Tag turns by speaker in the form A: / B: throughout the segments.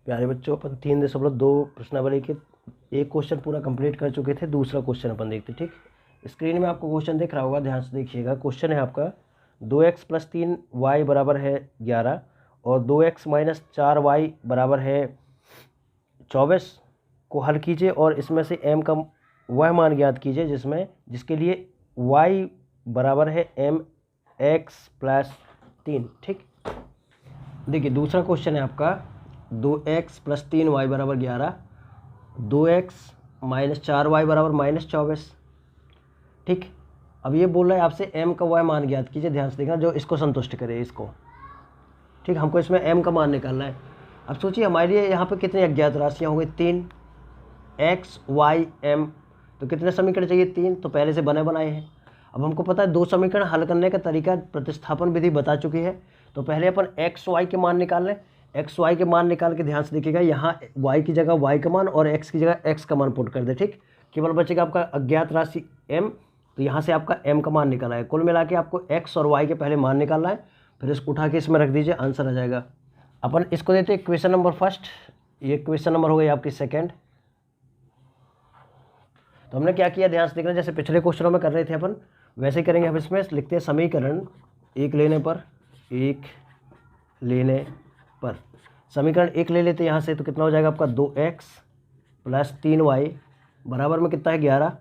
A: प्यारे बच्चों, अपन 3.2 प्रश्नावली के एक क्वेश्चन पूरा कंप्लीट कर चुके थे। दूसरा क्वेश्चन अपन देखते। ठीक, स्क्रीन में आपको क्वेश्चन दिख रहा होगा, ध्यान से देखिएगा। क्वेश्चन है आपका 2x + 3y बराबर है 11 और 2x - 4y बराबर है 24 को हल कीजिए और इसमें से m का वह मान ज्ञात कीजिए जिसके लिए y बराबर है mx + 3। ठीक, देखिए दूसरा क्वेश्चन है आपका 2x + 3y बराबर 11, 2x - 4y बराबर -24। ठीक, अब ये बोल रहा है आपसे m का वह मान ज्ञात कीजिए। ध्यान से देखना जो इसको संतुष्ट करे इसको। ठीक, हमको इसमें m का मान निकालना है। अब सोचिए हमारे लिए यहाँ पे कितनी अज्ञात राशियाँ हो गई, 3 x y m। तो कितने समीकरण चाहिए, 3। तो पहले से बने बनाए हैं। अब हमको पता है दो समीकरण हल करने का तरीका प्रतिस्थापन विधि बता चुकी है। तो पहले अपन x y के मान निकाल लें। x y के मान निकाल के ध्यान से देखिएगा, यहाँ y की जगह y का मान और x की जगह x का मान पुट कर दे। ठीक, केवल बचेगा आपका अज्ञात राशि m। तो यहाँ से आपका m का मान निकाला है। कुल मिला के आपको x और y के पहले मान निकालना है, फिर इसको उठा के इसमें रख दीजिए, आंसर आ जाएगा। अपन इसको देते हैं क्वेश्चन नंबर फर्स्ट, ये क्वेश्चन नंबर हो गई आपकी सेकेंड। तो हमने क्या किया, ध्यान से देखना, जैसे पिछले क्वेश्चनों में कर रहे थे अपन वैसे ही करेंगे। हम इसमें लिखते हैं समीकरण एक लेने पर समीकरण एक ले लेते हैं यहाँ से। तो कितना हो जाएगा आपका 2x + 3y बराबर में कितना है 11।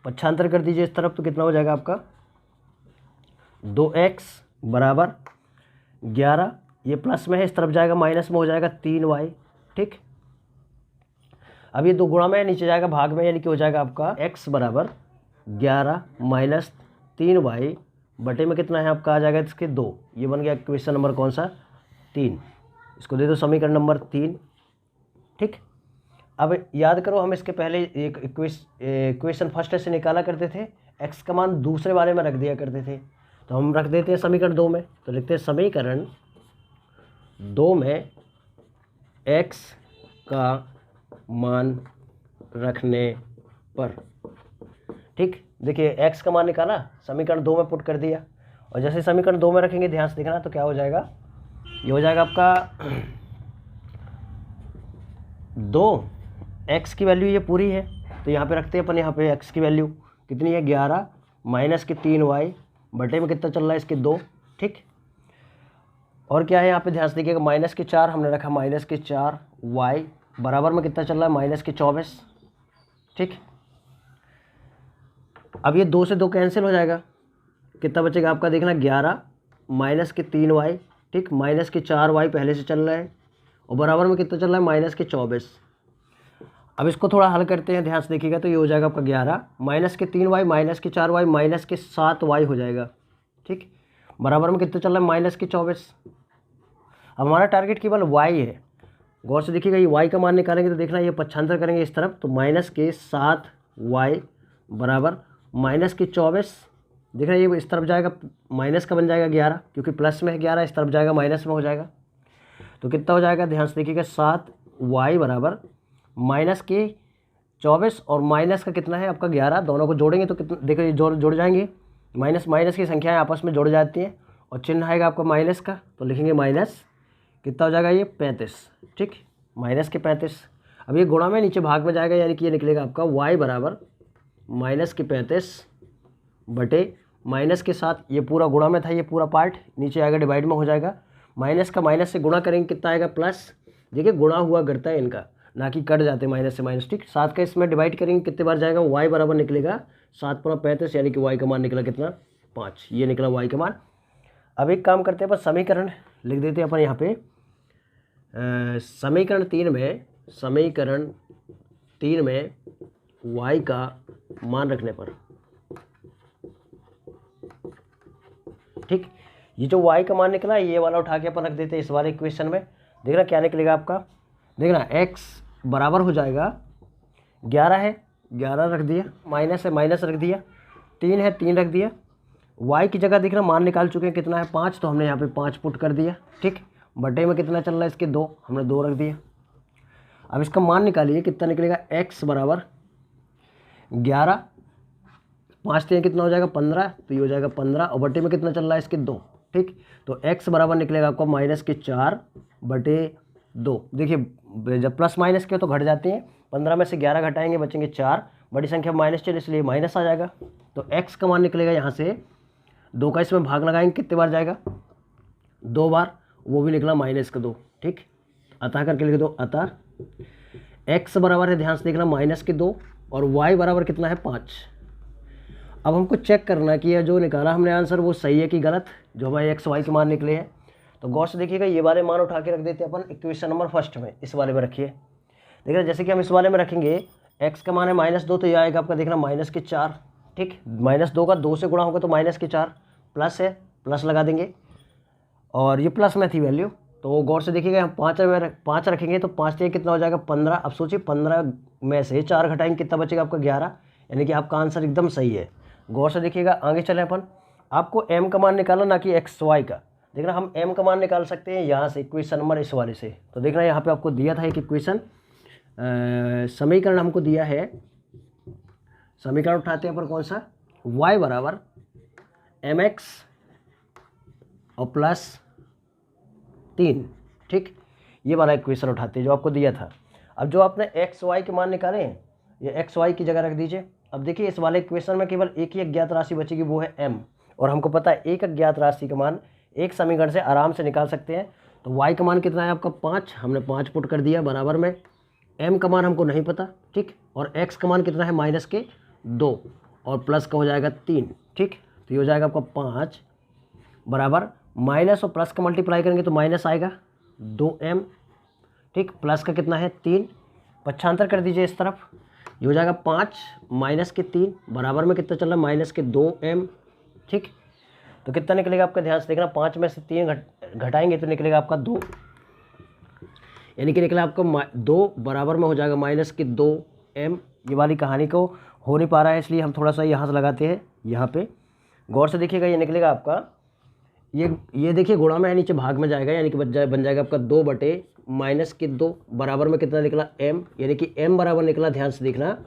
A: पक्षांतर कर दीजिए इस तरफ, तो कितना हो जाएगा आपका 2x बराबर 11, ये प्लस में है, इस तरफ जाएगा माइनस में हो जाएगा 3y। ठीक, अब ये दो गुणा में नीचे जाएगा भाग में, यानी कि हो जाएगा आपका x बराबर 11 - 3y बटे में कितना है आपका आ जाएगा इसके 2। ये बन गया क्वेश्चन नंबर कौन सा, 3। इसको दे दो समीकरण नंबर 3। ठीक, अब याद करो हम इसके पहले एक क्वेश्चन फर्स्ट से निकाला करते थे, x का मान दूसरे वाले में रख दिया करते थे। तो हम रख देते हैं समीकरण 2 में। तो लिखते हैं समीकरण 2 में x का मान रखने पर। ठीक, देखिए x का मान निकाला, समीकरण 2 में पुट कर दिया, और जैसे समीकरण 2 में रखेंगे ध्यान से देखना, तो क्या हो जाएगा, ये हो जाएगा आपका 2x की वैल्यू ये पूरी है। तो यहाँ पे रखते हैं अपन, यहाँ पे x की वैल्यू कितनी है 11 - 3y बटे में कितना चल रहा है इसके 2। ठीक, और क्या है यहाँ पे ध्यान से देखिएगा, -4 हमने रखा, -4y बराबर में कितना चल रहा है -24। ठीक, अब ये 2 से 2 कैंसिल हो जाएगा, कितना बचेगा आपका देखना 11 - 3y। ठीक, -4y पहले से चल रहा है और बराबर में कितना चल रहा है -24। अब इसको थोड़ा हल करते हैं, ध्यान से देखिएगा। तो ये हो जाएगा आपका 11 - 3y -4y -7y हो जाएगा। ठीक, बराबर में कितना चल रहा है -24। अब हमारा टारगेट केवल y है। गौर से देखिएगा, ये y का मान निकालेंगे तो देखना ये पक्षांतर करेंगे इस तरफ, तो -7y बराबर -24। देखना ये इस तरफ जाएगा, माइनस का बन जाएगा 11, क्योंकि प्लस में है 11, इस तरफ जाएगा माइनस में हो जाएगा। तो कितना हो जाएगा ध्यान से देखिएगा, 7y बराबर -24 और माइनस का कितना है आपका 11, दोनों को जोड़ेंगे तो कितना, देखो ये जुड़ जाएंगे। माइनस माइनस की संख्याएं आपस में जुड़ जाती हैं और चिन्ह आएगा आपका माइनस का, तो लिखेंगे माइनस कितना हो जाएगा ये 35। ठीक, माइनस के 35। अब ये गुणा में नीचे भाग में जाएगा, यानी कि ये निकलेगा आपका y बराबर -35 बटे माइनस के साथ, ये पूरा गुणा में था, ये पूरा पार्ट नीचे आएगा डिवाइड में हो जाएगा। माइनस का माइनस से गुणा करेंगे कितना आएगा प्लस। देखिए गुणा हुआ करता है इनका, ना कि कट जाते माइनस से माइनस। ठीक, 7 का इसमें डिवाइड करेंगे कितने बार जाएगा, y बराबर निकलेगा 7 × 35, यानी कि y का मान निकला कितना 5। ये निकला y का मान। अब एक काम करते हैं अपन, समीकरण लिख देते हैं अपन यहाँ पे, समीकरण 3 में y का मान रखने पर। ठीक, ये जो y का मान निकला ये वाला उठा के अपन रख देते हैं इस वाले इक्वेशन में। देखना क्या निकलेगा आपका, देखना x बराबर हो जाएगा 11 है 11 रख दिया, माइनस है माइनस रख दिया, 3 है 3 रख दिया। y की जगह देखना मान निकाल चुके हैं कितना है 5, तो हमने यहाँ पे 5 पुट कर दिया। ठीक, बटे में कितना चल रहा है इसके 2, हमने 2 रख दिया। अब इसका मान निकालिए कितना निकलेगा, x बराबर 11, 5 3 कितना हो जाएगा 15, तो ये हो जाएगा 15 और बटे में कितना चल रहा है इसके 2। ठीक, तो x बराबर निकलेगा आपको -4 बटे 2। देखिए जब प्लस माइनस के तो घट जाते हैं, 15 में से 11 घटाएंगे बचेंगे 4, बड़ी संख्या माइनस चिन्ह इसलिए माइनस आ जाएगा। तो x का मान निकलेगा यहाँ से 2 का इसमें भाग लगाएंगे कितने बार जाएगा, 2 बार, वो भी निकला -2। ठीक, अतः करके लिख दो, अतः x बराबर है, ध्यान से देखना, -2 और y बराबर कितना है 5। अब हमको चेक करना कि यह जो निकाला हमने आंसर वो सही है कि गलत, जो हमारे एक्स वाई के मान निकले हैं। तो गौर से देखिएगा, ये वाले मान उठा के रख देते हैं अपन इक्वेशन नंबर फर्स्ट में, इस वाले में रखिए। देखिए जैसे कि हम इस वाले में रखेंगे, x का मान है -2 तो यह आएगा आपका देखना -4। ठीक, -2 का 2 से गुणा होगा तो -4, प्लस है प्लस लगा देंगे और ये प्लस में थी वैल्यू। तो गौर से देखिएगा हम 5 रखेंगे तो 5 से कितना हो जाएगा 15। अब सोचिए 15 में से 4 घटाएंगे कितना बचेगा आपका 11, यानी कि आपका आंसर एकदम सही है। गौर से देखिएगा, आगे चलें अपन, आपको m का मान निकालना ना कि एक्स वाई का। देखना हम m का मान निकाल सकते हैं यहाँ से, इक्वेशन नंबर इस वाले से। तो देखना यहाँ पे आपको दिया था एक इक्वेशन, समीकरण हमको दिया है, समीकरण उठाते हैं पर कौन सा, y बराबर mx और प्लस 3। ठीक, ये वाला इक्वेशन उठाते हैं जो आपको दिया था। अब जो आपने एक्स वाई के मान निकाले हैं, ये एक्स वाई की जगह रख दीजिए। अब देखिए इस वाले इक्वेशन में केवल एक ही अज्ञात राशि बचेगी, वो है m, और हमको पता है एक अज्ञात राशि का मान एक समीकरण से आराम से निकाल सकते हैं। तो y का मान कितना है आपका 5, हमने 5 पुट कर दिया बराबर में, m का मान हमको नहीं पता। ठीक, और x का मान कितना है -2 और प्लस का हो जाएगा 3। ठीक, तो ये हो जाएगा आपका 5 बराबर माइनस और प्लस का मल्टीप्लाई करेंगे तो माइनस आएगा 2m। ठीक, प्लस का कितना है 3, पक्षांतर कर दीजिए इस तरफ, ये हो जाएगा 5 -3 बराबर में कितना चल रहा है -2m। ठीक, तो कितना निकलेगा आपका, ध्यान से देखना, 5 में से 3 घटाएंगे तो निकलेगा आपका 2, यानी कि निकला आपका 2 बराबर में हो जाएगा -2m। ये वाली कहानी को हो नहीं पा रहा है इसलिए हम थोड़ा सा यहाँ से लगाते हैं यहाँ पे। गौर से देखिएगा, ये निकलेगा आपका, ये देखिए गुणा में है, नीचे भाग में जाएगा, यानी कि बन जाएगा आपका 2/-2 बराबर में कितना निकला m, यानी कि m बराबर निकला, ध्यान से देखना,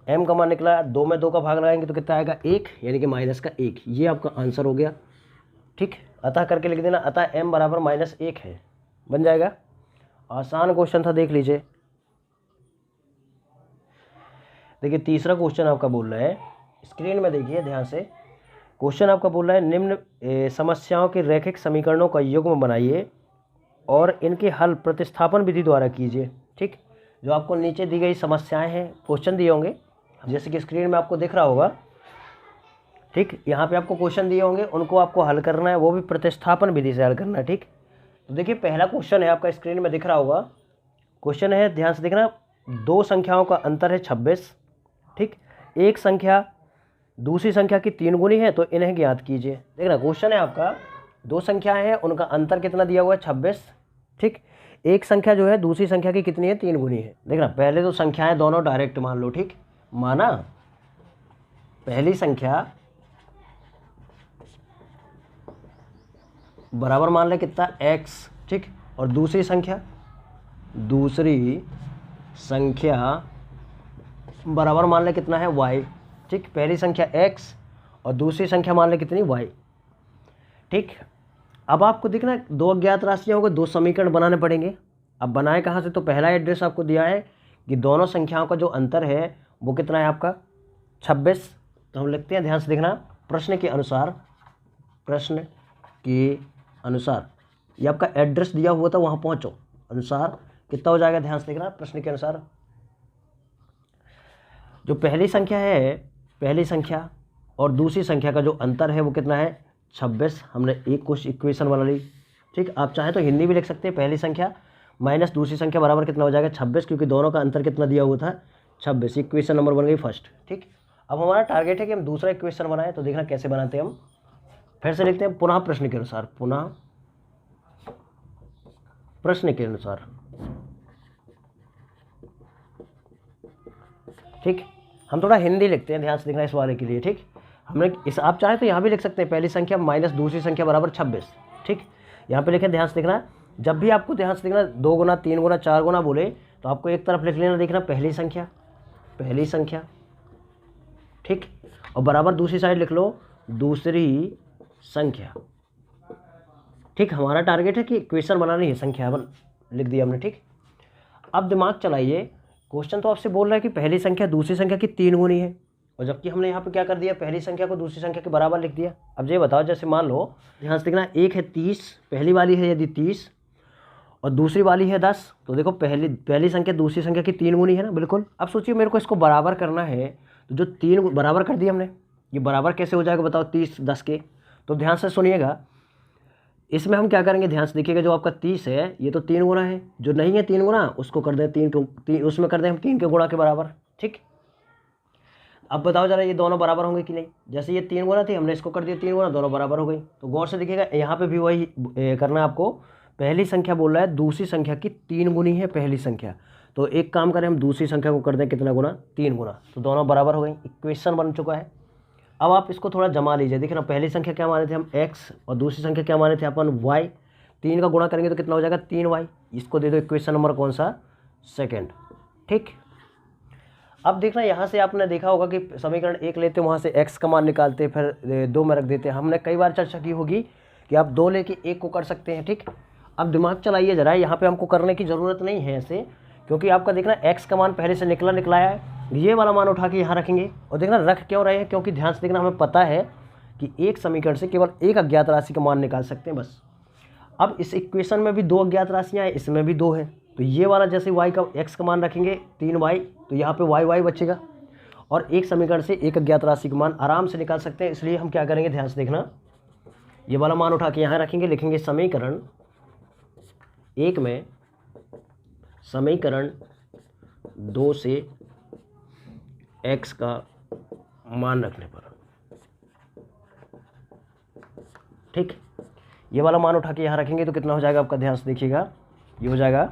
A: m का मान निकला, 2 में 2 का भाग लगाएंगे तो कितना आएगा 1, यानी कि -1। ये आपका आंसर हो गया। ठीक, अतः करके लिख देना, अतः m बराबर -1 है, बन जाएगा। आसान क्वेश्चन था, देख लीजिए। देखिए तीसरा क्वेश्चन आपका बोल रहा है, स्क्रीन में देखिए ध्यान से, क्वेश्चन आपका बोल रहा है निम्न समस्याओं के रैखिक समीकरणों का युग्म बनाइए और इनके हल प्रतिस्थापन विधि द्वारा कीजिए। ठीक, जो आपको नीचे दी गई समस्याएं हैं, क्वेश्चन दिए होंगे, जैसे कि स्क्रीन में आपको दिख रहा होगा। ठीक, यहाँ पे आपको क्वेश्चन दिए होंगे, उनको आपको हल करना है, वो भी प्रतिस्थापन विधि से हल करना है। ठीक, तो देखिए पहला क्वेश्चन है आपका, स्क्रीन में दिख रहा होगा, क्वेश्चन है, ध्यान से देखना, 2 संख्याओं का अंतर है 26। ठीक, एक संख्या दूसरी संख्या की 3 गुनी है तो इन्हें ज्ञात कीजिए। देखना क्वेश्चन है आपका, 2 संख्याएं हैं, उनका अंतर कितना दिया हुआ है 26। ठीक, एक संख्या जो है दूसरी संख्या की कितनी है 3 गुनी है। देखना पहले तो संख्याएं दोनों डायरेक्ट मान लो। ठीक, माना पहली संख्या बराबर मान ले कितना x। ठीक, और दूसरी संख्या बराबर मान ले कितना है y। ठीक, पहली संख्या x और दूसरी संख्या मान ले कितनी y। ठीक, अब आपको देखना 2 अज्ञात राशियाँ होंगे, 2 समीकरण बनाने पड़ेंगे। अब बनाए कहाँ से, तो पहला एड्रेस आपको दिया है कि दोनों संख्याओं का जो अंतर है वो कितना है आपका 26। तो हम लिखते हैं, ध्यान से देखना, प्रश्न के अनुसार ये आपका एड्रेस दिया हुआ था, वहाँ पहुँचो, अनुसार कितना हो जाएगा, ध्यान से देखना, प्रश्न के अनुसार जो पहली संख्या है, पहली संख्या और दूसरी संख्या का जो अंतर है वो कितना है 26। हमने एक कुछ इक्वेशन बना ली। ठीक, आप चाहें तो हिंदी भी लिख सकते हैं, पहली संख्या माइनस दूसरी संख्या बराबर कितना हो जाएगा 26, क्योंकि दोनों का अंतर कितना दिया हुआ था 26। इक्वेशन नंबर बन गई फर्स्ट। ठीक, अब हमारा टारगेट है कि हम दूसरा इक्वेशन बनाएं, तो देखना कैसे बनाते हैं हम। फिर से लिखते हैं, पुनः प्रश्न के अनुसार, पुनः प्रश्न के अनुसार। ठीक, हम थोड़ा हिंदी लिखते हैं, ध्यान से देखना इस वाले के लिए। ठीक, हमने इस, आप चाहे तो यहाँ भी लिख सकते हैं, पहली संख्या माइनस दूसरी संख्या बराबर 26। ठीक, यहाँ पे लिखें, ध्यान से देखना, जब भी आपको ध्यान से देखना 2 गुना 3 गुना 4 गुना बोले तो आपको एक तरफ लिख लेना, देखना पहली संख्या। ठीक, और बराबर दूसरी साइड लिख लो दूसरी संख्या। ठीक, हमारा टारगेट है कि इक्वेशन बनानी है, संख्या बन लिख दिया हमने, ठीक। अब दिमाग चलाइए, क्वेश्चन तो आपसे बोल रहा है कि पहली संख्या दूसरी संख्या की 3 गुनी है, और जबकि हमने यहाँ पे क्या कर दिया, पहली संख्या को दूसरी संख्या के बराबर लिख दिया। अब ये बताओ, जैसे मान लो ध्यान से देखना, एक है 30, पहली वाली है यदि 30 और दूसरी वाली है 10, तो देखो पहली संख्या दूसरी संख्या की 3 गुनी है ना, बिल्कुल। अब सोचिए मेरे को इसको बराबर करना है, तो जो 3 बराबर कर दिया हमने, ये बराबर कैसे हो जाएगा बताओ 30 10 के। तो ध्यान से सुनिएगा, इसमें हम क्या करेंगे, ध्यान से देखिएगा, जो आपका 30 है ये तो 3 गुना है, जो नहीं है 3 गुना उसको कर दें उसमें कर दें हम 3 के गुणा के बराबर, ठीक। अब बताओ जरा ये दोनों बराबर होंगे कि नहीं, जैसे ये 3 गुना थी हमने इसको कर दिया 3 गुना, दोनों बराबर हो गई। तो गौर से देखिएगा यहाँ पे भी वही करना है आपको, पहली संख्या बोल रहा है दूसरी संख्या की 3 गुनी है पहली संख्या, तो एक काम करें हम दूसरी संख्या को कर दें कितना गुना, 3 गुना, तो दोनों बराबर हो गई, इक्वेशन बन चुका है। अब आप इसको थोड़ा जमा लीजिए, देखिए ना पहली संख्या क्या माने थे हम x और दूसरी संख्या क्या माने थे अपन y, 3 का गुणा करेंगे तो कितना हो जाएगा 3y, इसको दे दो इक्वेशन नंबर कौन सा, सेकंड, ठीक। अब देखना यहाँ से आपने देखा होगा कि समीकरण 1 लेते वहाँ से x का मान निकालते फिर 2 में रख देते, हमने कई बार चर्चा की होगी कि आप 2 लेके 1 को कर सकते हैं, ठीक। अब दिमाग चलाइए जरा, यहाँ पे हमको करने की ज़रूरत नहीं है ऐसे, क्योंकि आपका देखना x का मान पहले से निकलाया है, ये वाला मान उठा के यहाँ रखेंगे। और देखना रख क्यों रहे हैं, क्योंकि ध्यान से देखना हमें पता है कि एक समीकरण से केवल एक अज्ञात राशि का मान निकाल सकते हैं बस। अब इस इक्वेशन में भी 2 अज्ञात राशियाँ हैं, इसमें भी 2 है, तो ये वाला जैसे x का मान रखेंगे 3y, तो यहाँ पे y बचेगा, और एक समीकरण से एक अज्ञात राशि का मान आराम से निकाल सकते हैं। इसलिए हम क्या करेंगे, ध्यान से देखना, ये वाला मान उठा के यहाँ रखेंगे, लिखेंगे समीकरण 1 में समीकरण 2 से x का मान रखने पर, ठीक। ये वाला मान उठा के यहाँ रखेंगे तो कितना हो जाएगा आपका, ध्यान से देखिएगा, ये हो जाएगा,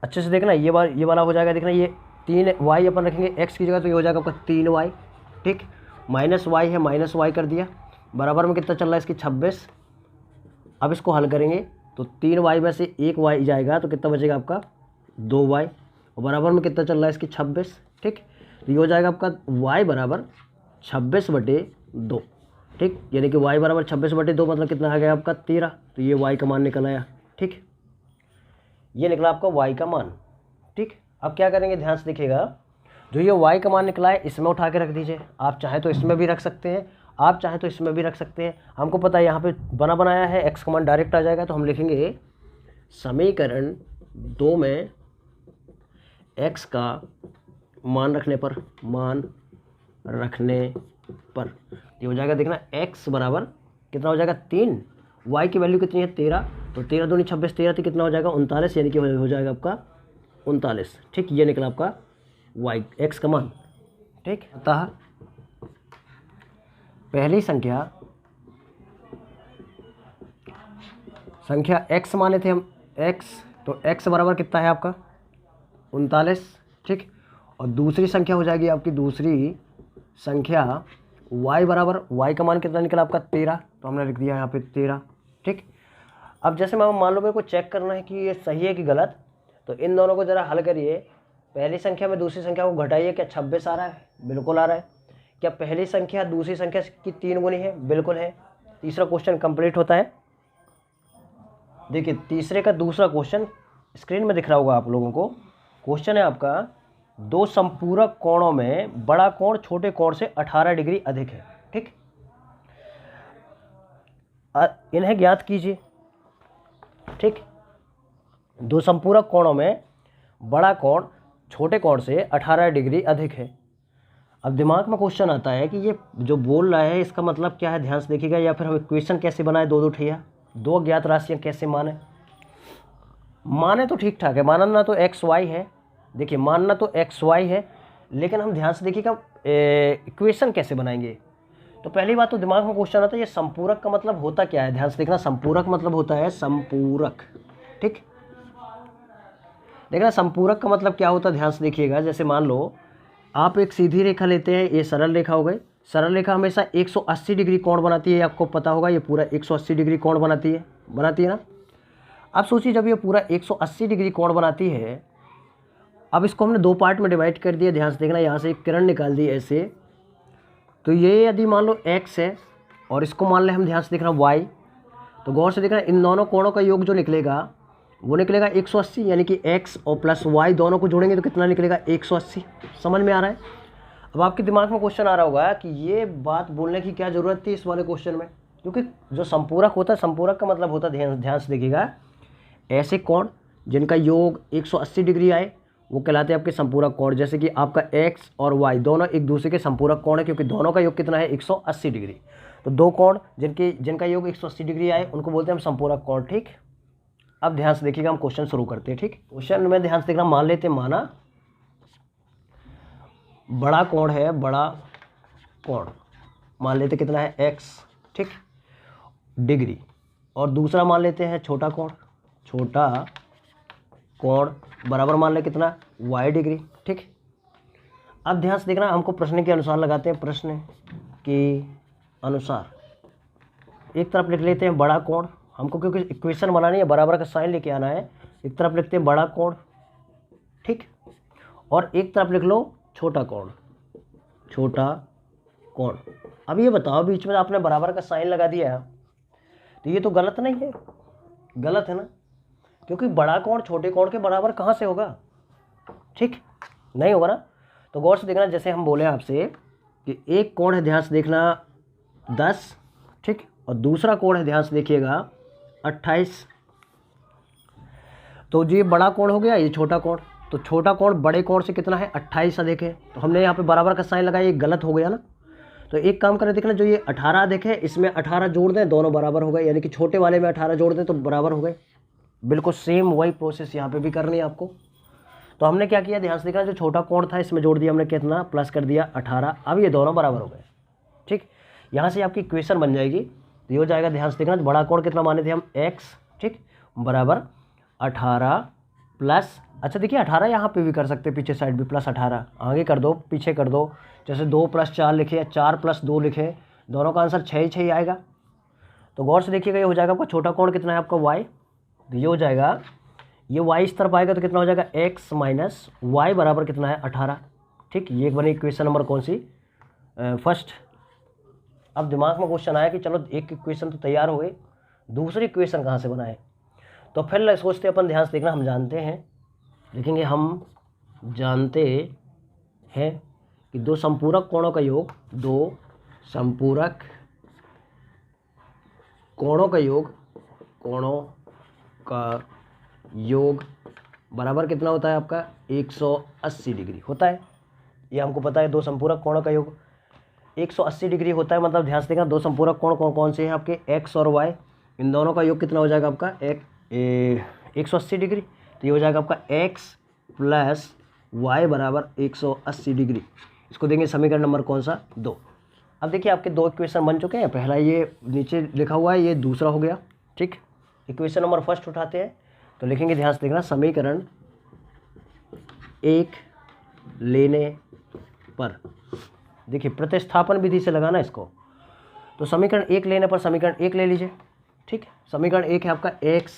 A: अच्छे से देखना, ये वाला हो जाएगा, देखना ये 3y अपन रखेंगे x की जगह, तो ये हो जाएगा आपका 3y, ठीक। माइनस y है, माइनस y कर दिया, बराबर में कितना चल रहा है इसकी 26। अब इसको हल करेंगे तो 3y में से 1y जाएगा तो कितना बचेगा आपका 2y, और बराबर में कितना चल रहा है इसकी 26, ठीक। तो ये हो जाएगा आपका y बराबर 26/2, ठीक, यानी कि y बराबर 26/2 मतलब कितना आ गया आपका 13, तो ये y का मान निकल आया, ठीक। ये निकला आपका y का मान, ठीक। अब क्या करेंगे, ध्यान से देखिएगा, जो ये y का मान निकला है इसमें उठा के रख दीजिए, आप चाहे तो इसमें भी रख सकते हैं, आप चाहे तो इसमें भी रख सकते हैं। हमको पता है यहाँ पे बना बनाया है, x का मान डायरेक्ट आ जाएगा, तो हम लिखेंगे समीकरण 2 में x का मान रखने पर ये हो जाएगा, देखना x बराबर कितना हो जाएगा 3, y की वैल्यू कितनी है 13, तो 13 दूनी 26, 13 तो कितना हो जाएगा 39, यानी कि हो जाएगा आपका 39, ठीक। ये निकला आपका x का मान, ठीक। अतः पहली संख्या x माने थे हम x, तो x बराबर कितना है आपका 39, ठीक। और दूसरी संख्या हो जाएगी आपकी, दूसरी संख्या y बराबर, y का मान कितना निकला आपका 13, तो हमने लिख दिया यहाँ पे 13, ठीक। अब जैसे मैं मान लो मेरे को चेक करना है कि ये सही है कि गलत, तो इन दोनों को ज़रा हल करिए। पहली संख्या में दूसरी संख्या को घटाइए, क्या 26 आ रहा है, बिल्कुल आ रहा है। क्या पहली संख्या दूसरी संख्या की 3 गुनी है, बिल्कुल है। तीसरा क्वेश्चन कंप्लीट होता है। देखिए तीसरे का दूसरा क्वेश्चन स्क्रीन में दिख रहा होगा आप लोगों को। क्वेश्चन है आपका, 2 संपूरक कोणों में बड़ा कोण छोटे कोण से 18 डिग्री अधिक है, ठीक। इन्हें ज्ञात कीजिए, ठीक। 2 संपूरक कोणों में बड़ा कोण छोटे कोण से 18 डिग्री अधिक है। अब दिमाग में क्वेश्चन आता है कि ये जो बोल रहा है इसका मतलब क्या है, ध्यान से देखिएगा, या फिर हम इक्वेशन कैसे बनाए, दो ठैया, 2 अज्ञात राशियाँ कैसे माने तो ठीक ठाक है, मानना तो एक्स वाई है, देखिए मानना तो एक्स वाई है, लेकिन हम ध्यान से देखिएगा इक्वेशन कैसे बनाएंगे। तो पहली बात तो दिमाग में क्वेश्चन आता है ये संपूरक का मतलब होता क्या है, ध्यान से देखना, संपूरक मतलब होता है संपूरक, ठीक। देखना संपूरक का मतलब क्या होता है, ध्यान से देखिएगा। जैसे मान लो आप एक सीधी रेखा लेते हैं, ये सरल रेखा हो गई, सरल रेखा हमेशा 180 डिग्री कोण बनाती है, आपको पता होगा ये पूरा 180 डिग्री कोण बनाती है ना। अब सोचिए जब ये पूरा 180 डिग्री कोण बनाती है, अब इसको हमने 2 पार्ट में डिवाइड कर दिया, ध्यान से देखना, यहाँ से एक किरण निकाल दी ऐसे, तो ये यदि मान लो x है और इसको मान लें हम, ध्यान से देखना y, तो गौर से देखना इन दोनों कोणों का योग जो निकलेगा वो निकलेगा 180, यानी कि x और प्लस y दोनों को जोड़ेंगे तो कितना निकलेगा 180। समझ में आ रहा है? अब आपके दिमाग में क्वेश्चन आ रहा होगा कि ये बात बोलने की क्या ज़रूरत थी इस वाले क्वेश्चन में, क्योंकि जो संपूरक होता है, संपूरक का मतलब होता है, ध्यान से देखिएगा, ऐसे कोण जिनका योग 180 डिग्री आए वो कहलाते हैं आपके संपूरक कोण। जैसे कि आपका x और y दोनों एक दूसरे के संपूरक कोण है, क्योंकि दोनों का योग कितना है 180 डिग्री। तो दो कोण जिनका योग 180 डिग्री आए उनको बोलते हैं हम संपूरक कोण। ठीक, अब ध्यान से देखिएगा, हम क्वेश्चन शुरू करते हैं। ठीक, क्वेश्चन में ध्यान से देखना, मान लेते हैं, माना बड़ा कोण है, बड़ा कोण मान लेते कितना है x, ठीक, डिग्री, और दूसरा मान लेते हैं छोटा कोण, छोटा कोण बराबर मान ले कितना y डिग्री। ठीक, अब ध्यान से देखना, हमको प्रश्न के अनुसार लगाते हैं, प्रश्न के अनुसार एक तरफ लिख लेते हैं बड़ा कोण, हमको क्योंकि इक्वेशन बनानी है, बराबर का साइन लेके आना है, एक तरफ लिखते हैं बड़ा कोण, ठीक, और एक तरफ लिख लो छोटा कोण, छोटा कोण। अब ये बताओ, बीच में आपने बराबर का साइन लगा दिया तो ये तो गलत नहीं है? गलत है ना, क्योंकि बड़ा कोण छोटे कोण के बराबर कहाँ से होगा? ठीक, नहीं होगा ना। तो गौर से देखना, जैसे हम बोले आपसे कि एक कोण है, ध्यान से देखना 10, ठीक, और दूसरा कोण है, ध्यान से देखिएगा 28। तो ये बड़ा कोण हो गया, ये छोटा कोण, तो छोटा कोण बड़े कोण से कितना है 28 देखे, तो हमने यहाँ पे बराबर का साइन लगाया, ये गलत हो गया ना। तो एक काम करें, देखना, जो ये 18 देखे इसमें 18 जोड़ दें, दोनों बराबर हो गए, यानी कि छोटे वाले में 18 जोड़ दें तो बराबर हो गए। बिल्कुल सेम वही प्रोसेस यहाँ पे भी करनी है आपको। तो हमने क्या किया, ध्यान से देखना, जो छोटा कोण था इसमें जोड़ दिया हमने कितना, प्लस कर दिया 18, अब ये दोनों बराबर हो गए। ठीक, यहाँ से आपकी इक्वेशन बन जाएगी, तो ये हो जाएगा, ध्यान से देखना, बड़ा कोण कितना माने थे हम x, ठीक, बराबर 18 प्लस, अच्छा देखिए 18 यहाँ पे भी कर सकते हैं, पीछे साइड भी प्लस 18, आगे कर दो पीछे कर दो, जैसे 2 + 4 लिखे या 4 + 2 लिखे, दोनों का आंसर 6 ही 6 ही आएगा। तो गौर से देखिएगा, ये हो जाएगा आपका छोटा कोण कितना है आपका y, तो ये हो जाएगा, ये y इस तरफ आएगा तो कितना हो जाएगा x माइनस y बराबर कितना है 18। ठीक, ये एक बनी इक्वेशन नंबर कौन सी, फर्स्ट। अब दिमाग में क्वेश्चन आया कि चलो एक इक्वेशन तो तैयार हो गई, दूसरी इक्वेशन कहाँ से बनाए? तो फिर सोचते अपन, ध्यान से देखना, हम जानते हैं, लिखेंगे हम जानते हैं कि दो संपूरक कोणों का योग, दो संपूरक कोणों का योग, कोणों का योग बराबर कितना होता है आपका 180 डिग्री होता है। ये हमको पता है, दो संपूरक कोणों का योग 180 डिग्री होता है। मतलब ध्यान से देखना, दो संपूरक कोण कौन से हैं आपके, x और y, इन दोनों का योग कितना हो जाएगा आपका 180 डिग्री। तो ये हो जाएगा आपका x प्लस y बराबर 180 डिग्री। इसको देंगे समीकरण नंबर कौन सा, 2। अब देखिए आपके दो इक्वेशन बन चुके हैं, पहला ये नीचे लिखा हुआ है, ये दूसरा हो गया। ठीक, इक्वेशन नंबर फर्स्ट उठाते हैं, तो लिखेंगे, ध्यान से देखना, समीकरण 1 लेने पर, देखिए प्रतिस्थापन विधि से लगाना इसको, तो समीकरण 1 लेने पर समीकरण 1 ले लीजिए। ठीक, समीकरण 1 है आपका x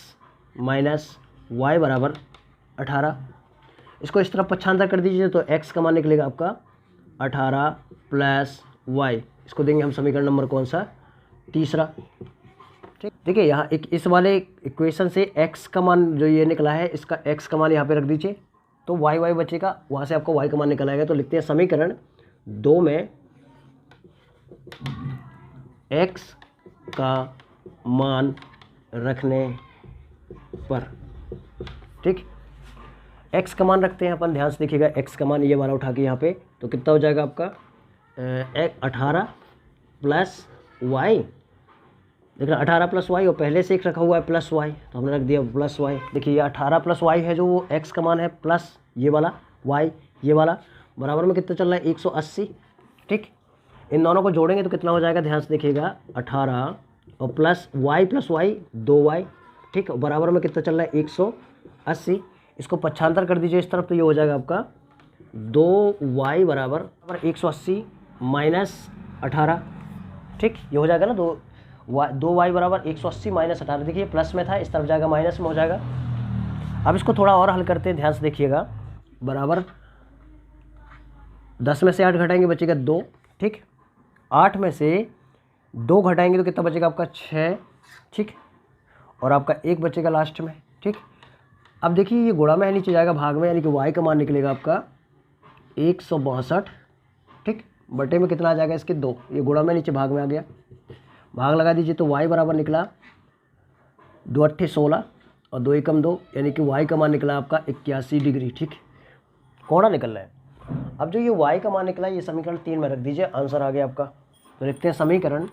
A: माइनस वाई बराबर 18, इसको इस तरफ पक्षांतर कर दीजिए तो x का मान निकलेगा आपका 18 प्लस y, इसको देंगे हम समीकरण नंबर कौन सा, तीसरा। ठीक, देखिए यहाँ एक इस वाले इक्वेशन से x का मान जो ये निकला है, इसका x का मान यहाँ पे रख दीजिए, तो y बचेगा, वहाँ से आपको y का मान निकल आएगा। तो लिखते हैं समीकरण 2 में x का मान रखने पर, ठीक, x का मान रखते हैं अपन, ध्यान से देखिएगा, x का मान ये वाला उठा के यहाँ पे, तो कितना हो जाएगा आपका 18 प्लस y, देखना 18 प्लस वाई, और पहले से एक रखा हुआ है प्लस वाई, तो हमने रख दिया प्लस वाई। देखिए ये 18 प्लस वाई है जो वो x का मान है, प्लस ये वाला y, ये वाला बराबर में कितना चल रहा है 180। ठीक, इन दोनों को जोड़ेंगे तो कितना हो जाएगा, ध्यान से देखिएगा, 18 और प्लस वाई 2y, ठीक, बराबर में कितना चल रहा है 180। इसको पक्षांतर कर दीजिए इस तरफ, तो ये हो जाएगा आपका 2y बराबर 180 माइनस 18। ठीक, ये हो जाएगा ना, 2y बराबर 180 माइनस 18, देखिए प्लस में था, इस तरफ जाएगा माइनस में हो जाएगा। अब इसको थोड़ा और हल करते हैं, ध्यान से देखिएगा, बराबर 10 में से 8 घटाएंगे बचेगा 2, ठीक, 8 में से 2 घटाएंगे तो कितना बचेगा आपका 6, ठीक, और आपका 1 बचेगा लास्ट में। ठीक, अब देखिए ये गुणा में है, नीचे जाएगा भाग में, यानी कि y का मान निकलेगा आपका 162, ठीक, बटे में कितना आ जाएगा इसके 2, ये गुणा में नीचे भाग में आ गया, भाग लगा दीजिए तो y बराबर निकला 2 अट्ठे 16 और 2 एकम 2, यानी कि y का मान निकला आपका 81 डिग्री, ठीक, कोणा निकल रहा है। अब जो ये y का मान निकला ये समीकरण 3 में रख दीजिए, आंसर आ गया आपका। तो लिखते हैं समीकरण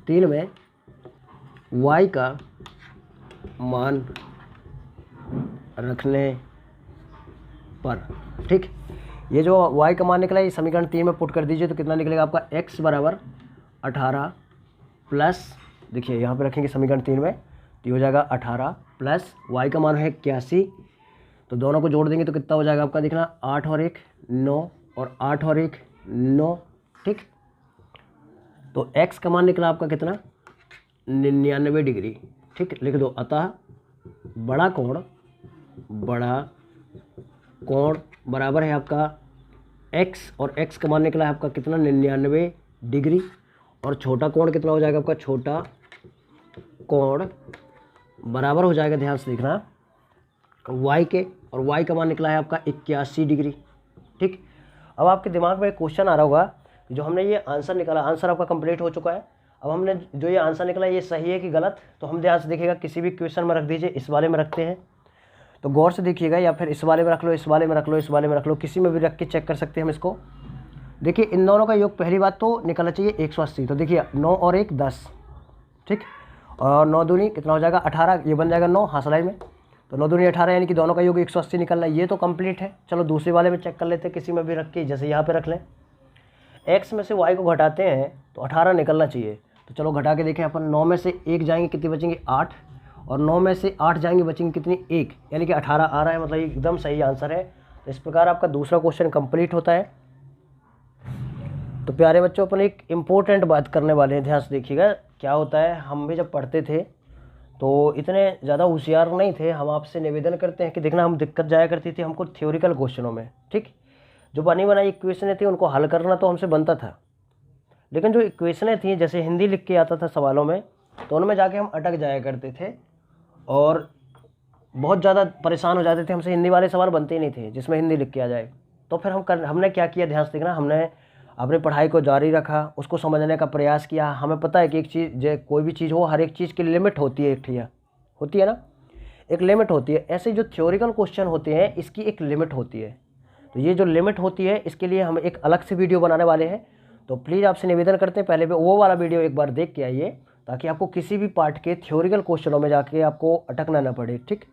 A: 3 में y का मान रखने पर, ठीक, ये जो y का मान निकला ये समीकरण 3 में पुट कर दीजिए तो कितना निकलेगा आपका x बराबर 18 प्लस, देखिए यहाँ पे रखेंगे समीकरण 3 में तो ये हो जाएगा 18 प्लस y का मान है 81, तो दोनों को जोड़ देंगे तो कितना हो जाएगा आपका, देखना 8 और 1 9 और 8 और 1 9, ठीक, तो x का मान निकला आपका कितना 99 डिग्री, ठीक, लिख दो। अतः बड़ा कोण बराबर है आपका x, और x का मान निकला है आपका कितना 99 डिग्री, और छोटा कोण कितना हो जाएगा आपका, छोटा कोण बराबर हो जाएगा, ध्यान से देखना, y के, और y का मान निकला है आपका 81 डिग्री, ठीक। अब आपके दिमाग में एक क्वेश्चन आ रहा होगा कि जो हमने ये आंसर निकाला, आंसर आपका कंप्लीट हो चुका है, अब हमने जो ये आंसर निकला ये सही है कि गलत, तो हम ध्यान से देखिएगा, किसी भी क्वेश्चन में रख दीजिए, इस वाले में रखते हैं तो गौर से देखिएगा, या फिर इस वाले में रख लो, इस वाले में रख लो, इस वाले में रख लो, किसी में भी रख के चेक कर सकते हैं हम इसको। देखिए इन दोनों का योग पहली बात तो निकलना चाहिए 180, तो देखिए 9 और 1 10, ठीक, और 9 दूनी कितना हो जाएगा 18, ये बन जाएगा 9 हासलाई में, तो 9 दूनी 18, यानी कि दोनों का योग 180 निकलना है, ये तो कंप्लीट है। चलो दूसरे वाले में चेक कर लेते हैं, किसी में भी रख के, जैसे यहाँ पे रख लें, x में से y को घटाते हैं तो 18 निकलना चाहिए, तो चलो घटा के देखें अपन, 9 में से 1 जाएंगे कितनी बचेंगे 8, और 9 में से 8 जाएंगे बचेंगे कितनी 1, यानी कि 18 आ रहा है, मतलब एकदम सही आंसर है। तो इस प्रकार आपका दूसरा क्वेश्चन कंप्लीट होता है। तो प्यारे बच्चों अपन एक इम्पोर्टेंट बात करने वाले हैं, ध्यान से देखिएगा। क्या होता है, हम भी जब पढ़ते थे तो इतने ज़्यादा होशियार नहीं थे, हम आपसे निवेदन करते हैं कि देखना, हम दिक्कत जाया करती थी हमको थ्योरिकल क्वेश्चनों में, ठीक, जो बनी बनाई इक्वेशनें थी उनको हल करना तो हमसे बनता था, लेकिन जो इक्वेशनें थी जैसे हिंदी लिख के आता था सवालों में, तो उनमें जाके हम अटक जाया करते थे और बहुत ज़्यादा परेशान हो जाते थे, हमसे हिंदी वाले सवाल बनते ही नहीं थे जिसमें हिंदी लिख के आ जाए। तो फिर हमने क्या किया, ध्यान से देखना, हमने अपनी पढ़ाई को जारी रखा, उसको समझने का प्रयास किया। हमें पता है कि एक चीज़, कोई भी चीज़ हो, हर एक चीज़ की लिमिट होती है, एक ठिया होती है ना, एक लिमिट होती है। ऐसे जो थ्योरिकल क्वेश्चन होते हैं इसकी एक लिमिट होती है, तो ये जो लिमिट होती है इसके लिए हम एक अलग से वीडियो बनाने वाले हैं। तो प्लीज़ आपसे निवेदन करते हैं पहले वो वाला वीडियो एक बार देख के आइए, ताकि आपको किसी भी पार्ट के थ्योरिकल क्वेश्चनों में जाके आपको अटकना ना पड़े, ठीक।